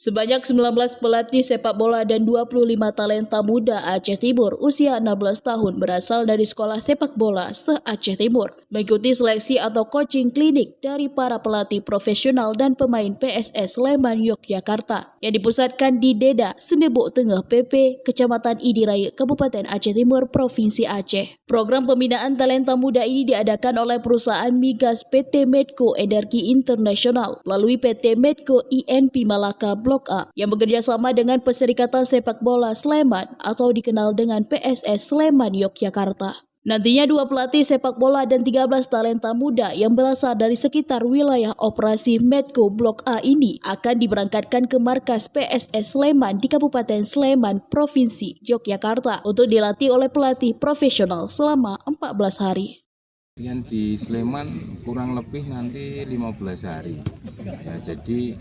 Sebanyak 19 pelatih sepak bola dan 25 talenta muda Aceh Timur usia 16 tahun berasal dari sekolah sepak bola se-Aceh Timur mengikuti seleksi atau coaching klinik dari para pelatih profesional dan pemain PSS Sleman Yogyakarta yang dipusatkan di Deda, Senebok Tengah PP, Kecamatan Idiraya, Kabupaten Aceh Timur, Provinsi Aceh. Program pembinaan talenta muda ini diadakan oleh perusahaan migas PT Medco Energi Internasional melalui PT Medco INP Malaka Blok A yang bekerja sama dengan Perserikatan Sepak Bola Sleman atau dikenal dengan PSS Sleman Yogyakarta. Nantinya 2 pelatih sepak bola dan 13 talenta muda yang berasal dari sekitar wilayah operasi Medco Blok A ini akan diberangkatkan ke markas PSS Sleman di Kabupaten Sleman, Provinsi Yogyakarta untuk dilatih oleh pelatih profesional selama 14 hari. Di Sleman kurang lebih nanti 15 hari. Ya, jadi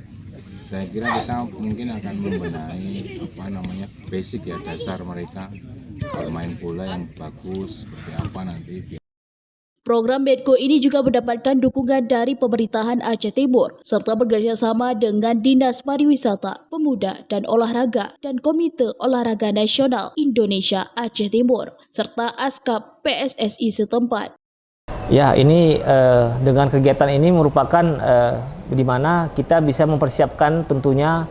saya kira kita mungkin akan membenahi basic ya, dasar mereka bermain bola yang bagus seperti apa nanti. Program Medco ini juga mendapatkan dukungan dari pemerintahan Aceh Timur serta bekerjasama dengan Dinas Pariwisata, Pemuda dan Olahraga dan Komite Olahraga Nasional Indonesia Aceh Timur serta Askap PSSI setempat. Ya, ini dengan kegiatan ini merupakan di mana kita bisa mempersiapkan tentunya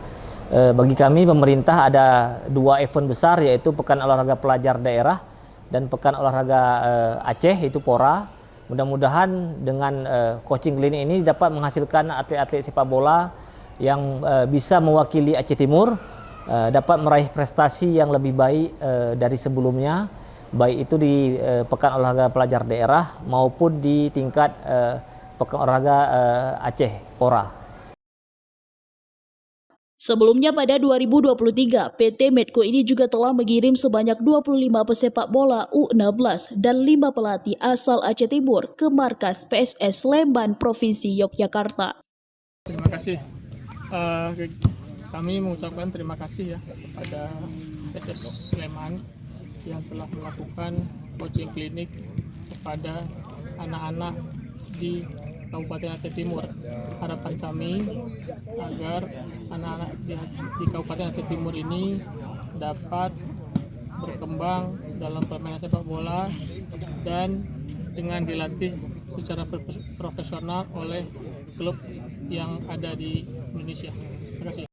bagi kami pemerintah ada 2 event besar, yaitu Pekan Olahraga Pelajar Daerah dan Pekan Olahraga Aceh, itu PORA. Mudah-mudahan dengan coaching klinik ini dapat menghasilkan atlet-atlet sepak bola yang bisa mewakili Aceh Timur, dapat meraih prestasi yang lebih baik dari sebelumnya, baik itu di Pekan Olahraga Pelajar Daerah maupun di tingkat Pekan Olahraga Aceh PORA. Sebelumnya pada 2023, PT Medco ini juga telah mengirim sebanyak 25 pesepak bola U16 dan 5 pelatih asal Aceh Timur ke markas PSS Sleman, Provinsi Yogyakarta. Terima kasih. Kami mengucapkan terima kasih ya kepada PSS Sleman yang telah melakukan coaching klinik kepada anak-anak di Kabupaten Aceh Timur. Harapan kami agar anak-anak di Kabupaten Aceh Timur ini dapat berkembang dalam permainan sepak bola dan dengan dilatih secara profesional oleh klub yang ada di Indonesia. Terima kasih.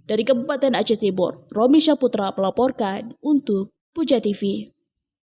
Dari Kabupaten Aceh Timur, Romi Syaputra melaporkan untuk Puja TV.